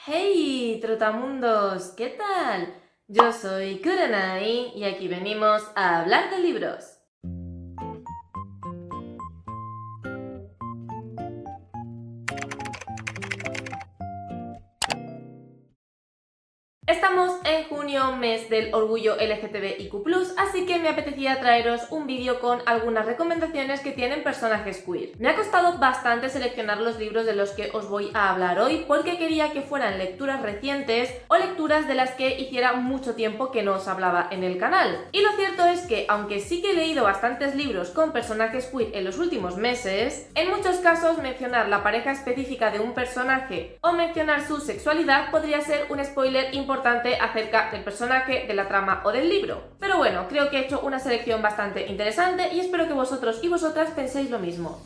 Hey, trotamundos, ¿qué tal? Yo soy Kurenai y aquí venimos a hablar de libros. Estamos en junio, mes del orgullo LGTBIQ+, así que me apetecía traeros un vídeo con algunas recomendaciones que tienen personajes queer. Me ha costado bastante seleccionar los libros de los que os voy a hablar hoy porque quería que fueran lecturas recientes o lecturas de las que hiciera mucho tiempo que no os hablaba en el canal. Y lo cierto es que, aunque sí que he leído bastantes libros con personajes queer en los últimos meses, en muchos casos mencionar la pareja específica de un personaje o mencionar su sexualidad podría ser un spoiler importante acerca del personaje, de la trama o del libro. Pero bueno, creo que he hecho una selección bastante interesante y espero que vosotros y vosotras penséis lo mismo.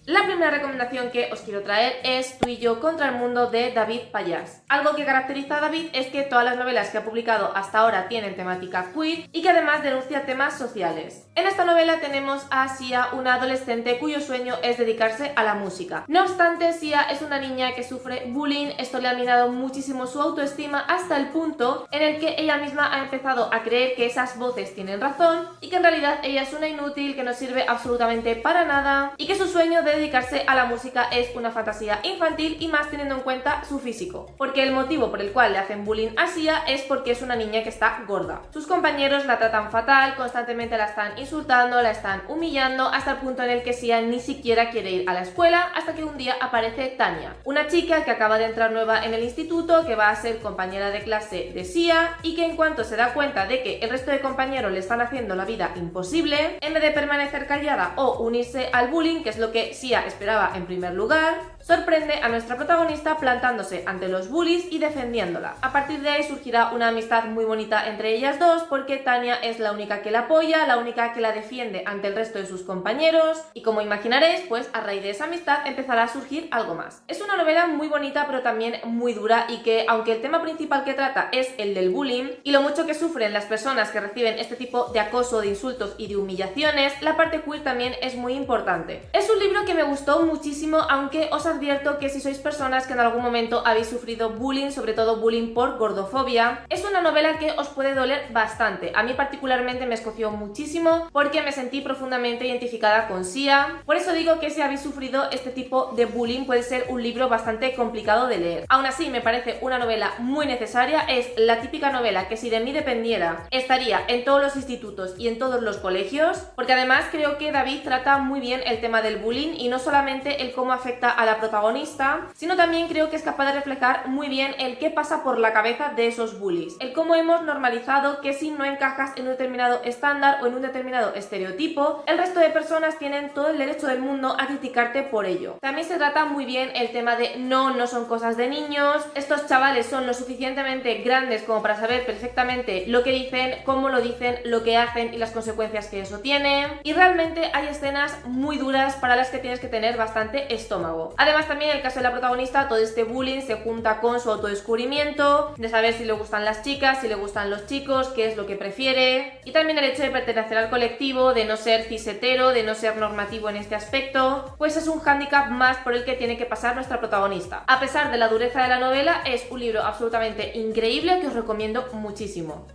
La primera recomendación que os quiero traer es Tú y yo contra el mundo de David Payás. Algo que caracteriza a David es que todas las novelas que ha publicado hasta ahora tienen temática queer y que además denuncia temas sociales. En esta novela tenemos a Sia, una adolescente cuyo sueño es dedicarse a la música. No obstante, Sia es una niña que sufre bullying, esto le ha minado muchísimo su autoestima hasta el punto en el que ella misma ha empezado a creer que esas voces tienen razón y que en realidad ella es una inútil, que no sirve absolutamente para nada y que su sueño de dedicarse a la música es una fantasía infantil y más teniendo en cuenta su físico, porque el motivo por el cual le hacen bullying a Sia es porque es una niña que está gorda. Sus compañeros la tratan fatal, constantemente la están insultando, la están humillando hasta el punto en el que Sia ni siquiera quiere ir a la escuela hasta que un día aparece Tania, una chica que acaba de entrar nueva en el instituto, que va a ser compañera de clase de Sia y que en cuanto se da cuenta de que el resto de compañeros le están haciendo la vida imposible, en vez de permanecer callada o unirse al bullying, que es lo que Sia esperaba en primer lugar, sorprende a nuestra protagonista plantándose ante los bullies y defendiéndola. A partir de ahí surgirá una amistad muy bonita entre ellas dos porque Tania es la única que la apoya, la única que la defiende ante el resto de sus compañeros y, como imaginaréis, pues a raíz de esa amistad empezará a surgir algo más. Es una novela muy bonita pero también muy dura y que, aunque el tema principal que trata es el del bullying y lo mucho que sufren las personas que reciben este tipo de acoso, de insultos y de humillaciones, la parte queer también es muy importante. Es un libro que me gustó muchísimo, aunque os advierto que si sois personas que en algún momento habéis sufrido bullying, sobre todo bullying por gordofobia, es una novela que os puede doler bastante. A mí particularmente me escoció muchísimo porque me sentí profundamente identificada con Sia. Por eso digo que si habéis sufrido este tipo de bullying puede ser un libro bastante complicado de leer. Aún así me parece una novela muy necesaria, es la típica novela que si de mí dependiera estaría en todos los institutos y en todos los colegios, porque además creo que David trata muy bien el tema del bullying y no solamente el cómo afecta a la protagonista, sino también creo que es capaz de reflejar muy bien el qué pasa por la cabeza de esos bullies, el cómo hemos normalizado que si no encajas en un determinado estándar o en un determinado estereotipo, el resto de personas tienen todo el derecho del mundo a criticarte por ello. También se trata muy bien el tema de no son cosas de niños, estos chavales son lo suficientemente grandes como para saber perfectamente lo que dicen, cómo lo dicen, lo que hacen y las consecuencias que eso tiene, y realmente hay escenas muy duras para las que tienes que tener bastante estómago. Además, también en el caso de la protagonista, todo este bullying se junta con su autodescubrimiento, de saber si le gustan las chicas, si le gustan los chicos, qué es lo que prefiere, y también el hecho de pertenecer al colectivo, de no ser cis-hetero, de no ser normativo en este aspecto, pues es un hándicap más por el que tiene que pasar nuestra protagonista. A pesar de la dureza de la novela, es un libro absolutamente increíble que os recomiendo muchísimo.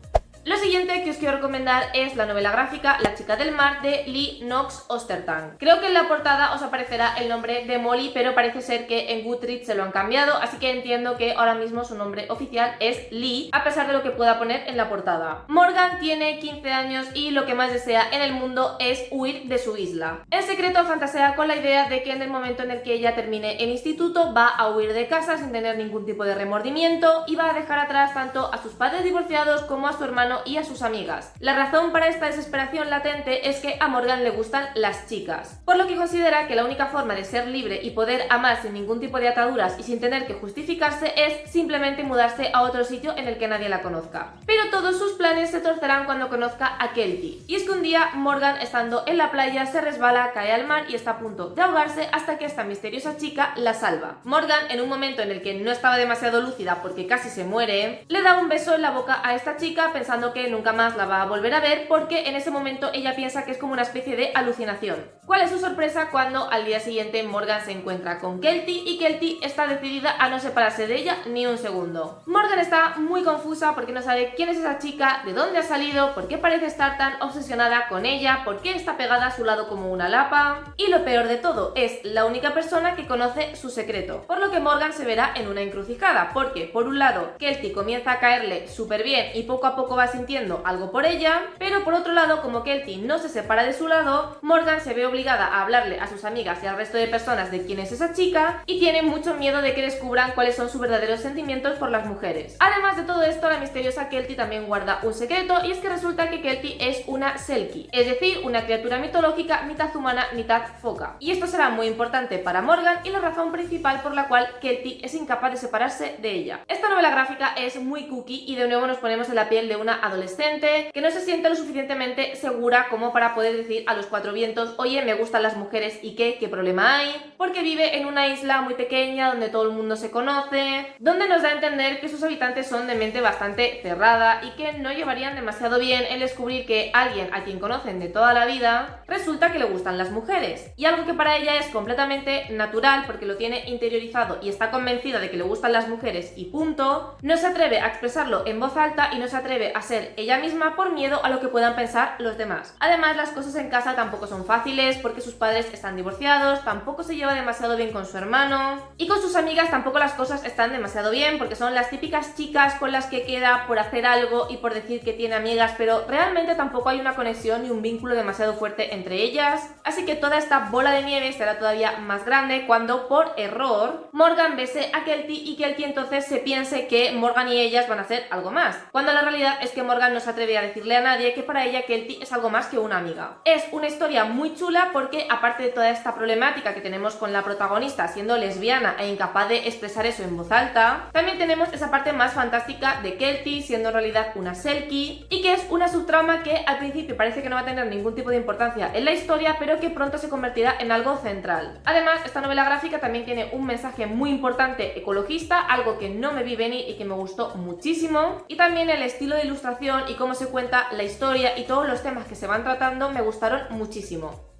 Lo siguiente que os quiero recomendar es la novela gráfica La chica del mar de Lee Knox Ostertag. Creo que en la portada os aparecerá el nombre de Molly, pero parece ser que en Goodreads se lo han cambiado, así que entiendo que ahora mismo su nombre oficial es Lee, a pesar de lo que pueda poner en la portada. Morgan tiene 15 años y lo que más desea en el mundo es huir de su isla. En secreto fantasea con la idea de que en el momento en el que ella termine el instituto va a huir de casa sin tener ningún tipo de remordimiento y va a dejar atrás tanto a sus padres divorciados como a su hermano y a sus amigas. La razón para esta desesperación latente es que a Morgan le gustan las chicas, por lo que considera que la única forma de ser libre y poder amar sin ningún tipo de ataduras y sin tener que justificarse es simplemente mudarse a otro sitio en el que nadie la conozca. Pero todos sus planes se torcerán cuando conozca a Kelty, y es que un día Morgan, estando en la playa, se resbala, cae al mar y está a punto de ahogarse hasta que esta misteriosa chica la salva. Morgan, en un momento en el que no estaba demasiado lúcida porque casi se muere, le da un beso en la boca a esta chica pensando pensando que nunca más la va a volver a ver porque en ese momento ella piensa que es como una especie de alucinación. ¿Cuál es su sorpresa cuando al día siguiente Morgan se encuentra con Kelty y Kelty está decidida a no separarse de ella ni un segundo? Morgan está muy confusa porque no sabe quién es esa chica, de dónde ha salido, por qué parece estar tan obsesionada con ella, por qué está pegada a su lado como una lapa. Y lo peor de todo, es la única persona que conoce su secreto, por lo que Morgan se verá en una encrucijada, porque por un lado Kelty comienza a caerle súper bien y poco a poco va sintiendo algo por ella, pero por otro lado, como Kelty no se separa de su lado, Morgan se ve obligada a hablarle a sus amigas y al resto de personas de quién es esa chica y tiene mucho miedo de que descubran cuáles son sus verdaderos sentimientos por las mujeres. Además de todo esto, la misteriosa Kelty también guarda un secreto y es que resulta que Kelty es una Selkie, es decir, una criatura mitológica mitad humana, mitad foca. Y esto será muy importante para Morgan y la razón principal por la cual Kelty es incapaz de separarse de ella. Esta novela gráfica es muy cookie y de nuevo nos ponemos en la piel de una adolescente que no se siente lo suficientemente segura como para poder decir a los cuatro vientos: oye, me gustan las mujeres y qué problema hay, porque vive en una isla muy pequeña donde todo el mundo se conoce, donde nos da a entender que sus habitantes son de mente bastante cerrada y que no llevarían demasiado bien el descubrir que alguien a quien conocen de toda la vida resulta que le gustan las mujeres. Y algo que para ella es completamente natural porque lo tiene interiorizado y está convencida de que le gustan las mujeres y punto, no se atreve a expresarlo en voz alta y no se atreve a ser ella misma por miedo a lo que puedan pensar los demás. Además, las cosas en casa tampoco son fáciles porque sus padres están divorciados, tampoco se lleva demasiado bien con su hermano y con sus amigas tampoco las cosas están demasiado bien porque son las típicas chicas con las que queda por hacer algo y por decir que tiene amigas, pero realmente tampoco hay una conexión ni un vínculo demasiado fuerte entre ellas. Así que toda esta bola de nieve será todavía más grande cuando por error Morgan bese a Kelty y Kelty entonces se piense que Morgan y ellas van a hacer algo más, cuando la realidad es que Morgan no se atreve a decirle a nadie que para ella Kelty es algo más que una amiga. Es una historia muy chula porque aparte de toda esta problemática que tenemos con la protagonista siendo lesbiana e incapaz de expresar eso en voz alta, también tenemos esa parte más fantástica de Kelty siendo en realidad una Selkie y que es una subtrama que al principio parece que no va a tener ningún tipo de importancia en la historia, pero que pronto se convertirá en algo central. Además, esta novela gráfica también tiene un mensaje muy importante ecologista, algo que no me vi venir y que me gustó muchísimo, y también el estilo de ilustración y cómo se cuenta la historia y todos los temas que se van tratando me gustaron muchísimo.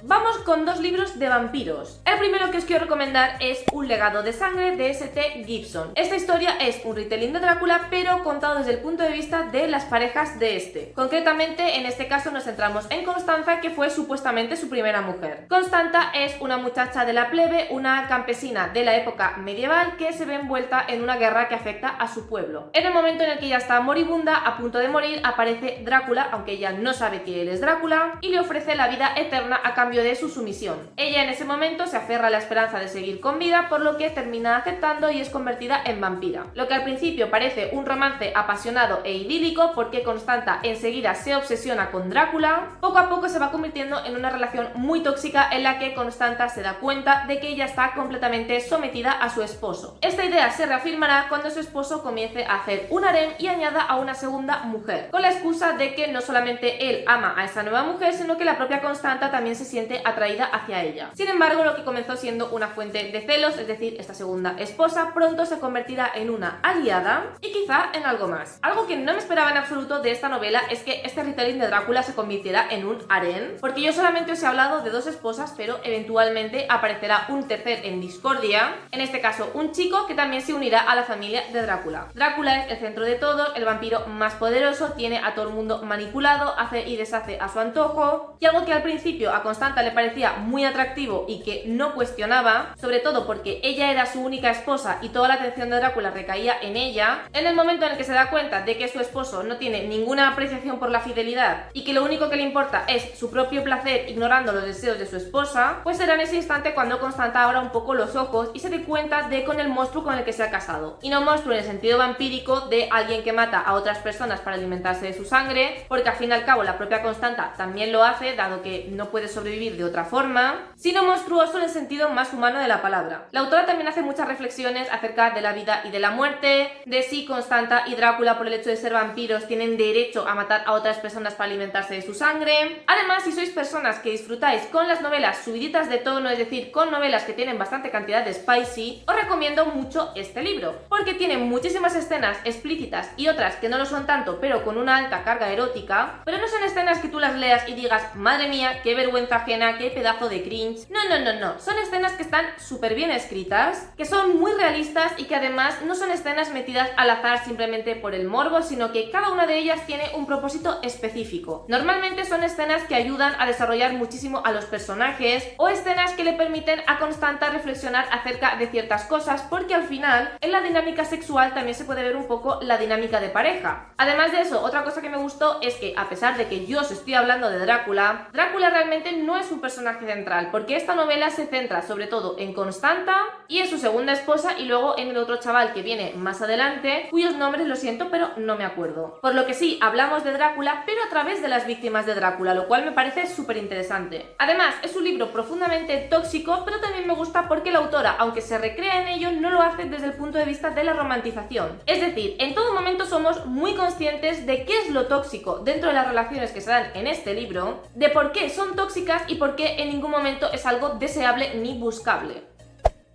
Vamos con dos libros de vampiros. El primero que os quiero recomendar es Un legado de sangre de S.T. Gibson. Esta historia es un retelling de Drácula, pero contado desde el punto de vista de las parejas de este. Concretamente, en este caso nos centramos en Constanza, que fue supuestamente su primera mujer. Constanza es una muchacha de la plebe, una campesina de la época medieval que se ve envuelta en una guerra que afecta a su pueblo. En el momento en el que ella está moribunda, a punto de morir, aparece Drácula, aunque ella no sabe que él es Drácula, y le ofrece la vida eterna a cambio de su sumisión. Ella en ese momento se aferra a la esperanza de seguir con vida, por lo que termina aceptando y es convertida en vampira. Lo que al principio parece un romance apasionado e idílico porque Constanza enseguida se obsesiona con Drácula, poco a poco se va convirtiendo en una relación muy tóxica en la que Constanza se da cuenta de que ella está completamente sometida a su esposo. Esta idea se reafirmará cuando su esposo comience a hacer un harén y añada a una segunda mujer, con la excusa de que no solamente él ama a esa nueva mujer, sino que la propia Constanza también se siente atraída hacia ella. Sin embargo, lo que comenzó siendo una fuente de celos, es decir, esta segunda esposa, pronto se convertirá en una aliada y quizá en algo más. Algo que no me esperaba en absoluto de esta novela es que este retelling de Drácula se convirtiera en un harén, porque yo solamente os he hablado de dos esposas, pero eventualmente aparecerá un tercer en discordia, en este caso un chico que también se unirá a la familia de Drácula. Drácula es el centro de todo, el vampiro más poderoso, tiene a todo el mundo manipulado, hace y deshace a su antojo, y algo que al principio a Constanza le parecía muy atractivo y que no cuestionaba, sobre todo porque ella era su única esposa y toda la atención de Drácula recaía en ella, en el momento en el que se da cuenta de que su esposo no tiene ninguna apreciación por la fidelidad y que lo único que le importa es su propio placer ignorando los deseos de su esposa, pues será en ese instante cuando Constanza abra un poco los ojos y se dé cuenta de con el monstruo con el que se ha casado. Y no monstruo en el sentido vampírico de alguien que mata a otras personas para alimentarse de su sangre, porque al fin y al cabo la propia Constanza también lo hace, dado que no puede sobrevivir vivir de otra forma, sino monstruoso en el sentido más humano de la palabra. La autora también hace muchas reflexiones acerca de la vida y de la muerte, de si Constanza y Drácula, por el hecho de ser vampiros, tienen derecho a matar a otras personas para alimentarse de su sangre. Además, si sois personas que disfrutáis con las novelas subiditas de tono, es decir, con novelas que tienen bastante cantidad de spicy, os recomiendo mucho este libro, porque tiene muchísimas escenas explícitas y otras que no lo son tanto, pero con una alta carga erótica, pero no son escenas que tú las leas y digas, madre mía, qué vergüenza ajena, qué pedazo de cringe. No, son escenas que están súper bien escritas, que son muy realistas y que además no son escenas metidas al azar simplemente por el morbo, sino que cada una de ellas tiene un propósito específico. Normalmente son escenas que ayudan a desarrollar muchísimo a los personajes o escenas que le permiten a Constanza reflexionar acerca de ciertas cosas, porque al final en la dinámica sexual también se puede ver un poco la dinámica de pareja. Además de eso, otra cosa que me gustó es que, a pesar de que yo os estoy hablando de Drácula, Drácula realmente no es un personaje central, porque esta novela se centra sobre todo en Constanza y en su segunda esposa y luego en el otro chaval que viene más adelante, cuyos nombres lo siento pero no me acuerdo. Por lo que sí, hablamos de Drácula pero a través de las víctimas de Drácula, lo cual me parece súper interesante. Además, es un libro profundamente tóxico, pero también me gusta porque la autora, aunque se recrea en ello, no lo hace desde el punto de vista de la romantización. Es decir, en todo momento somos muy conscientes de qué es lo tóxico dentro de las relaciones que se dan en este libro, de por qué son tóxicas y por qué en ningún momento es algo deseable ni buscable.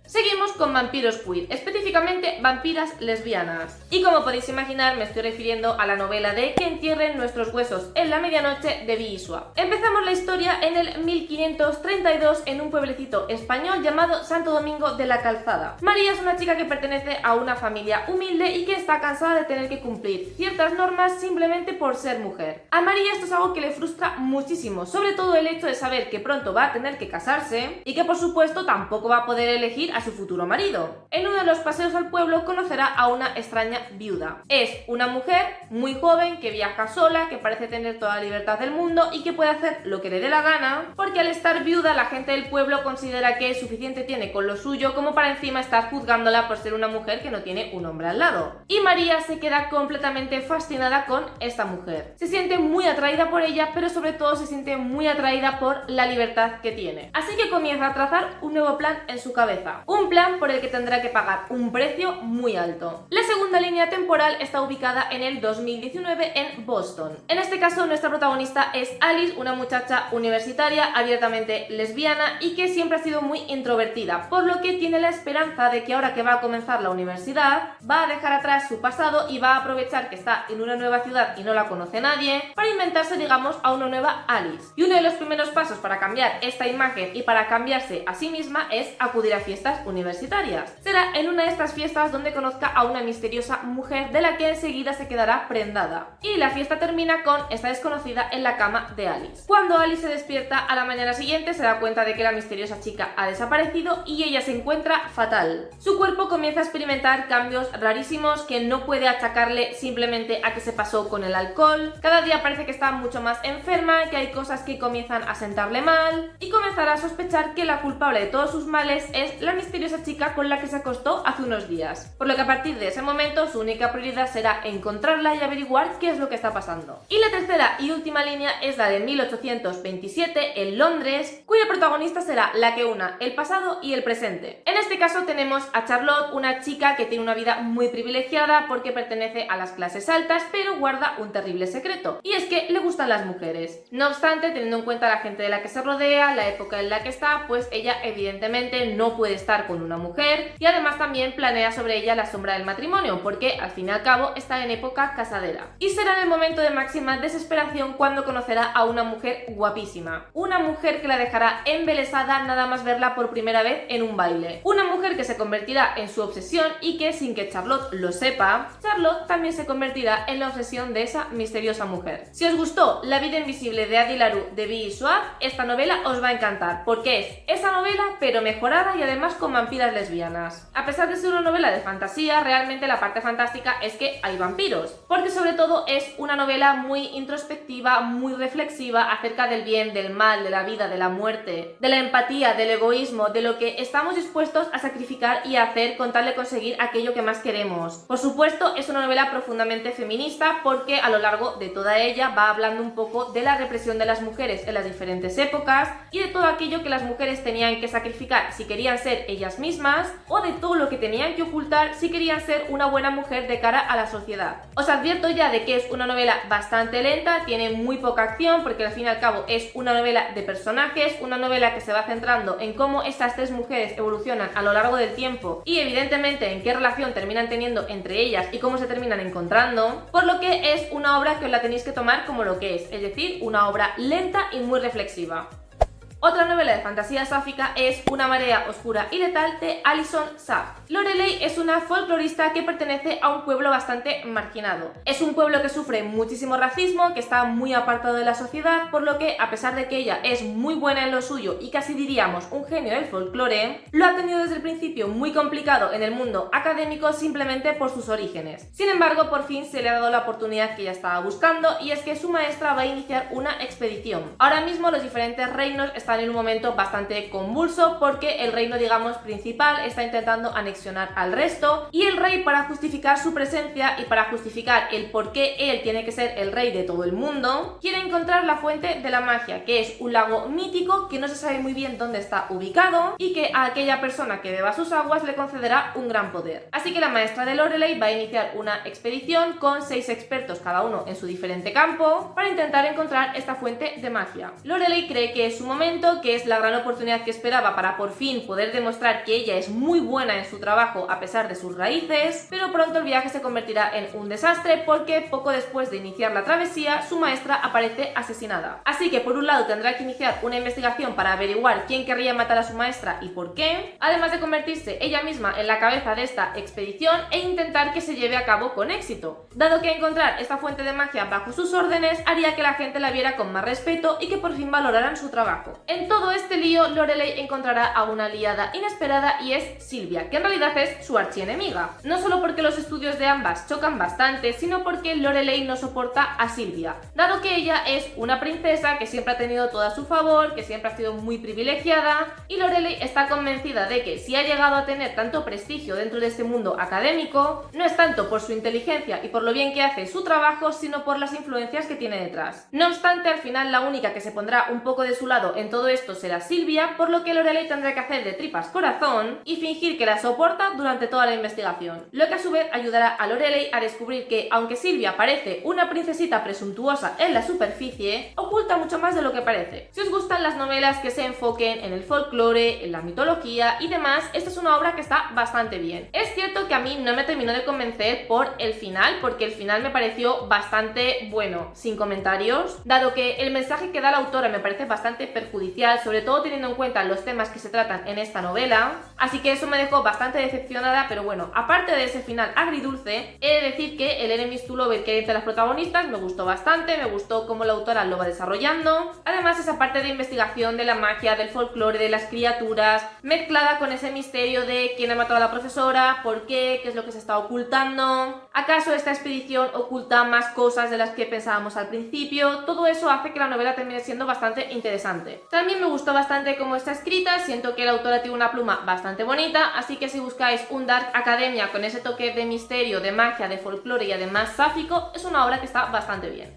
Seguimos con vampiros queer, específicamente vampiras lesbianas. Y como podéis imaginar, me estoy refiriendo a la novela de Que entierren nuestros huesos en la medianoche de B.E. Schwab. Empezamos la historia en el 1532 en un pueblecito español llamado Santo Domingo de la Calzada. María es una chica que pertenece a una familia humilde y que está cansada de tener que cumplir ciertas normas simplemente por ser mujer. A María esto es algo que le frustra muchísimo, sobre todo el hecho de saber que pronto va a tener que casarse y que por supuesto tampoco va a poder elegir a su futuro marido. En uno de los paseos al pueblo conocerá a una extraña viuda. Es una mujer muy joven que viaja sola, que parece tener toda la libertad del mundo y que puede hacer lo que le dé la gana, porque al estar viuda la gente del pueblo considera que suficiente tiene con lo suyo como para encima estar juzgándola por ser una mujer que no tiene un hombre al lado. Y María se queda completamente fascinada con esta mujer. Se siente muy atraída por ella, pero sobre todo se siente muy atraída por la libertad que tiene. Así que comienza a trazar un nuevo plan en su cabeza. Un plan por el que tendrá que pagar un precio muy alto. La segunda línea temporal está ubicada en el 2019 en Boston. En este caso, nuestra protagonista es Alice, una muchacha universitaria abiertamente lesbiana y que siempre ha sido muy introvertida, por lo que tiene la esperanza de que ahora que va a comenzar la universidad, va a dejar atrás su pasado y va a aprovechar que está en una nueva ciudad y no la conoce nadie, para inventarse, digamos, a una nueva Alice. Y uno de los primeros pasos para cambiar esta imagen y para cambiarse a sí misma es acudir a fiestas universitarias. Será en una de estas fiestas donde conozca a una misteriosa mujer de la que enseguida se quedará prendada. Y la fiesta termina con esta desconocida en la cama de Alice. Cuando Alice se despierta a la mañana siguiente, se da cuenta de que la misteriosa chica ha desaparecido y ella se encuentra fatal. Su cuerpo comienza a experimentar cambios rarísimos que no puede achacarle simplemente a que se pasó con el alcohol. Cada día parece que está mucho más enferma, que hay cosas que comienzan a sentarle mal y comenzará a sospechar que la culpable de todos sus males es la misteriosa chica con la que se acostó hace unos días. Por lo que a partir de ese momento su única prioridad será encontrarla y averiguar qué es lo que está pasando. Y la tercera y última línea es la de 1827 en Londres, cuya protagonista será la que una el pasado y el presente. En este caso tenemos a Charlotte, una chica que tiene una vida muy privilegiada porque pertenece a las clases altas, pero guarda un terrible secreto, y es que le gustan las mujeres. No obstante, teniendo en cuenta la gente de la que se rodea, la época en la que está, pues ella evidentemente no puede estar con una mujer y además también planea sobre ella la sombra del matrimonio, porque al fin y al cabo está en época casadera. Y será en el momento de máxima desesperación cuando conocerá a una mujer guapísima, una mujer que la dejará embelesada nada más verla por primera vez en un baile, una mujer que se convertirá en su obsesión y que, sin que Charlotte lo sepa, Charlotte también se convertirá en la obsesión de esa misteriosa mujer. Si os gustó La vida invisible de Addie LaRue de B.E. Schwab, esta novela os va a encantar, porque es esa novela pero mejorada y además con con vampiras lesbianas. A pesar de ser una novela de fantasía, realmente la parte fantástica es que hay vampiros, porque sobre todo es una novela muy introspectiva, muy reflexiva acerca del bien, del mal, de la vida, de la muerte, de la empatía, del egoísmo, de lo que estamos dispuestos a sacrificar y a hacer con tal de conseguir aquello que más queremos. Por supuesto, es una novela profundamente feminista porque a lo largo de toda ella va hablando un poco de la represión de las mujeres en las diferentes épocas y de todo aquello que las mujeres tenían que sacrificar si querían ser ellas mismas o de todo lo que tenían que ocultar si querían ser una buena mujer de cara a la sociedad. Os advierto ya de que es una novela bastante lenta, tiene muy poca acción porque al fin y al cabo es una novela de personajes, una novela que se va centrando en cómo estas tres mujeres evolucionan a lo largo del tiempo y evidentemente en qué relación terminan teniendo entre ellas y cómo se terminan encontrando, por lo que es una obra que os la tenéis que tomar como lo que es decir, una obra lenta y muy reflexiva. Otra novela de fantasía sáfica es Una marea oscura y letal de Alison Saff. Lorelei es una folclorista que pertenece a un pueblo bastante marginado. Es un pueblo que sufre muchísimo racismo, que está muy apartado de la sociedad, por lo que a pesar de que ella es muy buena en lo suyo y casi diríamos un genio del folclore, lo ha tenido desde el principio muy complicado en el mundo académico simplemente por sus orígenes. Sin embargo, por fin se le ha dado la oportunidad que ella estaba buscando y es que su maestra va a iniciar una expedición. Ahora mismo los diferentes reinos están en un momento bastante convulso porque el reino, digamos, principal está intentando anexionar al resto y el rey, para justificar su presencia y para justificar el por qué él tiene que ser el rey de todo el mundo, quiere encontrar la fuente de la magia, que es un lago mítico que no se sabe muy bien dónde está ubicado y que a aquella persona que beba sus aguas le concederá un gran poder. Así que la maestra de Lorelei va a iniciar una expedición con 6 expertos cada uno en su diferente campo para intentar encontrar esta fuente de magia. Lorelei cree que es su momento, que es la gran oportunidad que esperaba para por fin poder demostrar que ella es muy buena en su trabajo a pesar de sus raíces, pero pronto el viaje se convertirá en un desastre porque poco después de iniciar la travesía su maestra aparece asesinada. Así que por un lado tendrá que iniciar una investigación para averiguar quién querría matar a su maestra y por qué, además de convertirse ella misma en la cabeza de esta expedición e intentar que se lleve a cabo con éxito, dado que encontrar esta fuente de magia bajo sus órdenes haría que la gente la viera con más respeto y que por fin valoraran su trabajo. En todo este lío, Lorelei encontrará a una aliada inesperada y es Sylvia, que en realidad es su archienemiga. No solo porque los estudios de ambas chocan bastante, sino porque Lorelei no soporta a Sylvia, dado que ella es una princesa que siempre ha tenido todo a su favor, que siempre ha sido muy privilegiada, y Lorelei está convencida de que si ha llegado a tener tanto prestigio dentro de este mundo académico, no es tanto por su inteligencia y por lo bien que hace su trabajo, sino por las influencias que tiene detrás. No obstante, al final la única que se pondrá un poco de su lado en todo esto será Sylvia, por lo que Lorelei tendrá que hacer de tripas corazón y fingir que la soporta durante toda la investigación, lo que a su vez ayudará a Lorelei a descubrir que, aunque Sylvia parece una princesita presuntuosa en la superficie, oculta mucho más de lo que parece. Si os gustan las novelas que se enfoquen en el folclore, en la mitología y demás, esta es una obra que está bastante bien. Es cierto que a mí no me terminó de convencer por el final, porque el final me pareció bastante bueno, sin comentarios, dado que el mensaje que da la autora me parece bastante perjudicial, sobre todo teniendo en cuenta los temas que se tratan en esta novela, así que eso me dejó bastante decepcionada. Pero bueno, aparte de ese final agridulce, he de decir que el Enemies to Lover que hay entre las protagonistas me gustó bastante, me gustó cómo la autora lo va desarrollando. Además, esa parte de investigación de la magia, del folclore, de las criaturas, mezclada con ese misterio de quién ha matado a la profesora, por qué es lo que se está ocultando, acaso esta expedición oculta más cosas de las que pensábamos al principio. Todo eso hace que la novela termine siendo bastante interesante. También me gustó bastante cómo está escrita, siento que la autora tiene una pluma bastante bonita, así que si buscáis un dark academia con ese toque de misterio, de magia, de folclore y además sáfico, es una obra que está bastante bien.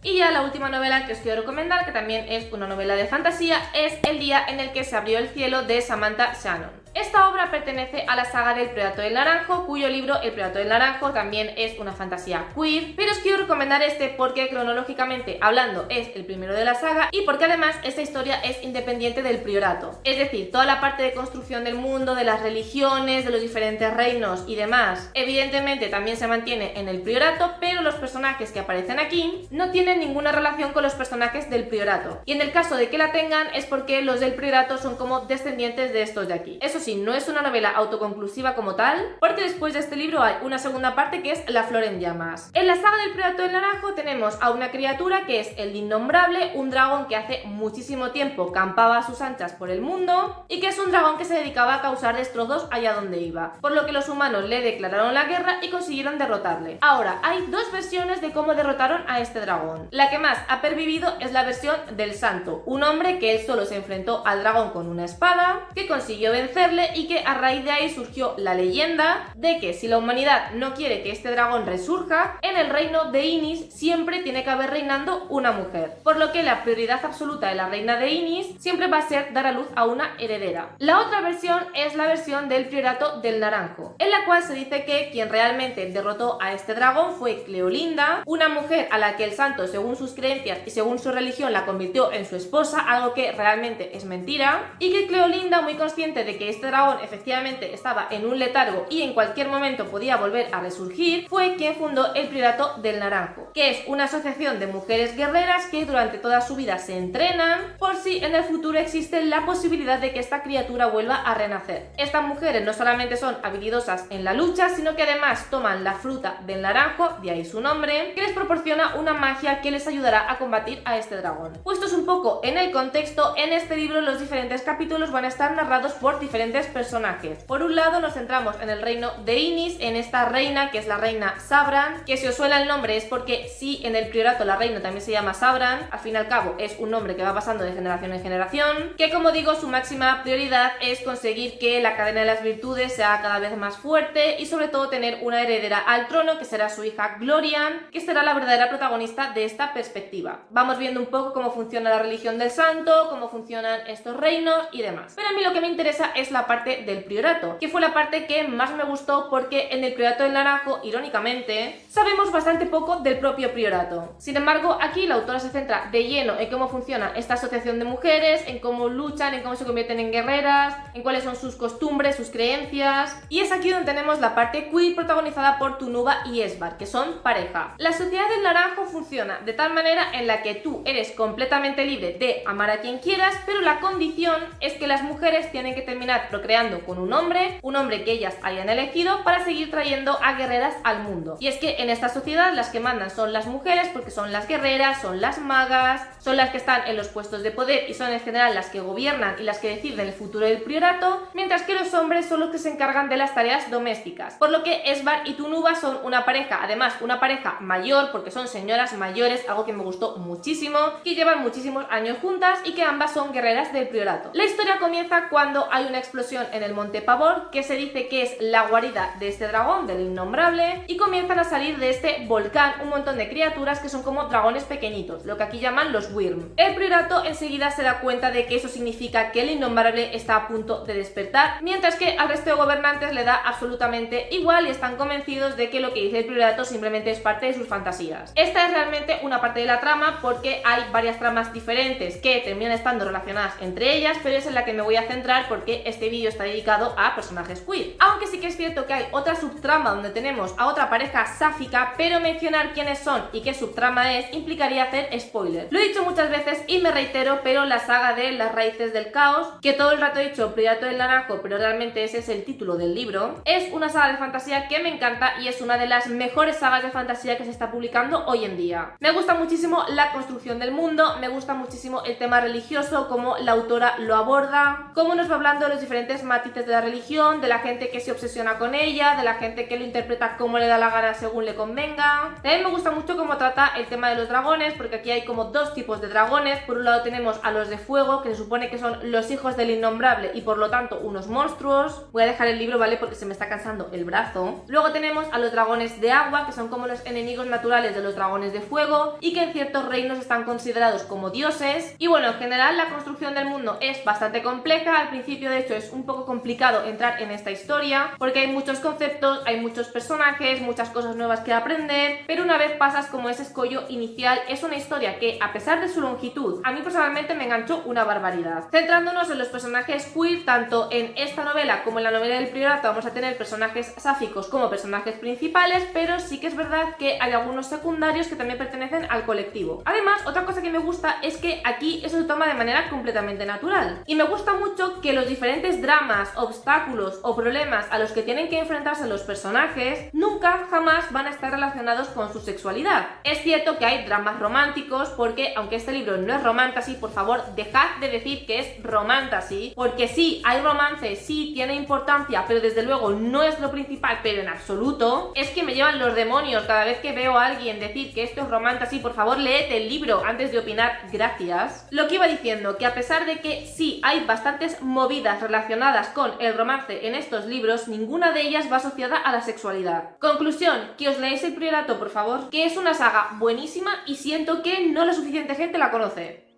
Y ya la última novela que os quiero recomendar, que también es una novela de fantasía, es El día en el que se abrió el cielo de Samantha Shannon. Esta obra pertenece a la saga del Predator del Naranjo, cuyo libro El Predator del Naranjo también es una fantasía queer, pero os quiero recomendar este porque cronológicamente hablando es el primero de la saga y porque además esta historia es independiente del priorato. Es decir, toda la parte de construcción del mundo, de las religiones, de los diferentes reinos y demás, evidentemente también se mantiene en el priorato, pero los personajes que aparecen aquí no tienen ninguna relación con los personajes del priorato. Y en el caso de que la tengan es porque los del priorato son como descendientes de estos de aquí. Eso sí, sí, no es una novela autoconclusiva como tal, porque después de este libro hay una segunda parte que es La flor en llamas. En la saga del Priorato del Naranjo tenemos a una criatura que es el Innombrable, un dragón que hace muchísimo tiempo campaba a sus anchas por el mundo y que es un dragón que se dedicaba a causar destrozos allá donde iba, por lo que los humanos le declararon la guerra y consiguieron derrotarle. Ahora, hay dos versiones de cómo derrotaron a este dragón. La que más ha pervivido es la versión del Santo, un hombre que él solo se enfrentó al dragón con una espada, que consiguió vencerle y que a raíz de ahí surgió la leyenda de que si la humanidad no quiere que este dragón resurja, en el reino de Inis siempre tiene que haber reinando una mujer, por lo que la prioridad absoluta de la reina de Inis siempre va a ser dar a luz a una heredera. La otra versión es la versión del Priorato del Naranjo, en la cual se dice que quien realmente derrotó a este dragón fue Cleolinda, una mujer a la que el santo, según sus creencias y según su religión, la convirtió en su esposa, algo que realmente es mentira, y que Cleolinda, muy consciente de que este dragón efectivamente estaba en un letargo y en cualquier momento podía volver a resurgir, fue quien fundó el Priorato del Naranjo, que es una asociación de mujeres guerreras que durante toda su vida se entrenan por si en el futuro existe la posibilidad de que esta criatura vuelva a renacer. Estas mujeres no solamente son habilidosas en la lucha, sino que además toman la fruta del naranjo, de ahí su nombre, que les proporciona una magia que les ayudará a combatir a este dragón. Puestos un poco en el contexto, en este libro los diferentes capítulos van a estar narrados por diferentes personajes. Por un lado nos centramos en el reino de Inis, en esta reina que es la reina Sabran, que si os suena el nombre es porque sí, en el priorato la reina también se llama Sabran, al fin y al cabo es un nombre que va pasando de generación en generación, que como digo su máxima prioridad es conseguir que la cadena de las virtudes sea cada vez más fuerte y sobre todo tener una heredera al trono que será su hija Glorian, que será la verdadera protagonista de esta perspectiva. Vamos viendo un poco cómo funciona la religión del santo, cómo funcionan estos reinos y demás. Pero a mí lo que me interesa es la parte del priorato, que fue la parte que más me gustó porque en el Priorato del Naranjo, irónicamente, sabemos bastante poco del propio priorato. Sin embargo, aquí la autora se centra de lleno en cómo funciona esta asociación de mujeres, en cómo luchan, en cómo se convierten en guerreras, en cuáles son sus costumbres, sus creencias, y es aquí donde tenemos la parte queer protagonizada por Tunuba y Esbar, que son pareja. La sociedad del naranjo funciona de tal manera en la que tú eres completamente libre de amar a quien quieras, pero la condición es que las mujeres tienen que terminar procreando con un hombre que ellas hayan elegido para seguir trayendo a guerreras al mundo. Y es que en esta sociedad las que mandan son las mujeres porque son las guerreras, son las magas, son las que están en los puestos de poder y son en general las que gobiernan y las que deciden el futuro del priorato, mientras que los hombres son los que se encargan de las tareas domésticas. Por lo que Esbar y Tunuba son una pareja, además una pareja mayor porque son señoras mayores, algo que me gustó muchísimo, que llevan muchísimos años juntas y que ambas son guerreras del priorato. La historia comienza cuando hay una explosión en el Monte Pavor, que se dice que es la guarida de este dragón, del Innombrable, y comienzan a salir de este volcán un montón de criaturas que son como dragones pequeñitos, lo que aquí llaman los Wyrm. El priorato enseguida se da cuenta de que eso significa que el Innombrable está a punto de despertar, mientras que al resto de gobernantes le da absolutamente igual y están convencidos de que lo que dice el priorato simplemente es parte de sus fantasías. Esta es realmente una parte de la trama porque hay varias tramas diferentes que terminan estando relacionadas entre ellas, pero es en la que me voy a centrar porque este vídeo está dedicado a personajes queer. Aunque sí que es cierto que hay otra subtrama donde tenemos a otra pareja sáfica, pero mencionar quiénes son y qué subtrama es implicaría hacer spoiler. Lo he dicho muchas veces y me reitero, pero la saga de Las raíces del caos, que todo el rato he dicho Priorato del Naranjo, pero realmente ese es el título del libro, es una saga de fantasía que me encanta y es una de las mejores sagas de fantasía que se está publicando hoy en día. Me gusta muchísimo la construcción del mundo, me gusta muchísimo el tema religioso, cómo la autora lo aborda, cómo nos va hablando de los diferentes matices de la religión, de la gente que se obsesiona con ella, de la gente que lo interpreta como le da la gana según le convenga. También me gusta mucho cómo trata el tema de los dragones, porque aquí hay como dos tipos de dragones. Por un lado tenemos a los de fuego, que se supone que son los hijos del Innombrable y por lo tanto unos monstruos. Voy a dejar el libro, ¿vale? Porque se me está cansando el brazo. Luego tenemos a los dragones de agua, que son como los enemigos naturales de los dragones de fuego y que en ciertos reinos están considerados como dioses. Y bueno, en general la construcción del mundo es bastante compleja. Al principio de hecho es un poco complicado entrar en esta historia porque hay muchos conceptos, hay muchos personajes, muchas cosas nuevas que aprender, pero una vez pasas como ese escollo inicial es una historia que a pesar de su longitud a mí personalmente me enganchó una barbaridad. Centrándonos en los personajes queer, tanto en esta novela como en la novela del priorato vamos a tener personajes sáficos como personajes principales, pero sí que es verdad que hay algunos secundarios que también pertenecen al colectivo. Además, otra cosa que me gusta es que aquí eso se toma de manera completamente natural y me gusta mucho que los diferentes diferentes dramas, obstáculos o problemas a los que tienen que enfrentarse los personajes nunca jamás van a estar relacionados con su sexualidad. Es cierto que hay dramas románticos porque, aunque este libro no es romantasy, por favor dejad de decir que es romantasy, porque sí, hay romance, sí, tiene importancia, pero desde luego no es lo principal, pero en absoluto. Es que me llevan los demonios cada vez que veo a alguien decir que esto es romantasy. Por favor, léete el libro antes de opinar, gracias. Lo que iba diciendo, que a pesar de que sí hay bastantes movidas relacionadas con el romance en estos libros, ninguna de ellas va asociada a la sexualidad. Conclusión, que os leáis El Priorato, por favor, que es una saga buenísima y siento que no la suficiente gente la conoce.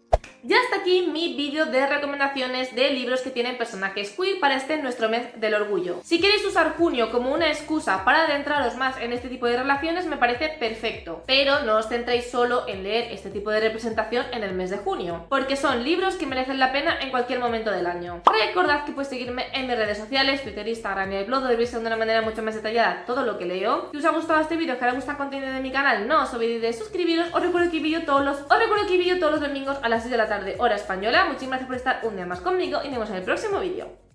Ya hasta aquí mi vídeo de recomendaciones de libros que tienen personajes queer para nuestro mes del orgullo. Si queréis usar junio como una excusa para adentraros más en este tipo de relaciones, me parece perfecto, pero no os centréis solo en leer este tipo de representación en el mes de junio, porque son libros que merecen la pena en cualquier momento del año. Recordad que podéis seguirme en mis redes sociales, Twitter, Instagram y el blog, donde veis de una manera mucho más detallada todo lo que leo. Si os ha gustado este vídeo, que os gusta el contenido de mi canal, no os olvidéis de suscribiros. Os recuerdo que hay vídeo todos los domingos a las 6 de la tarde, hora española. Muchísimas gracias por estar un día más conmigo y nos vemos en el próximo vídeo.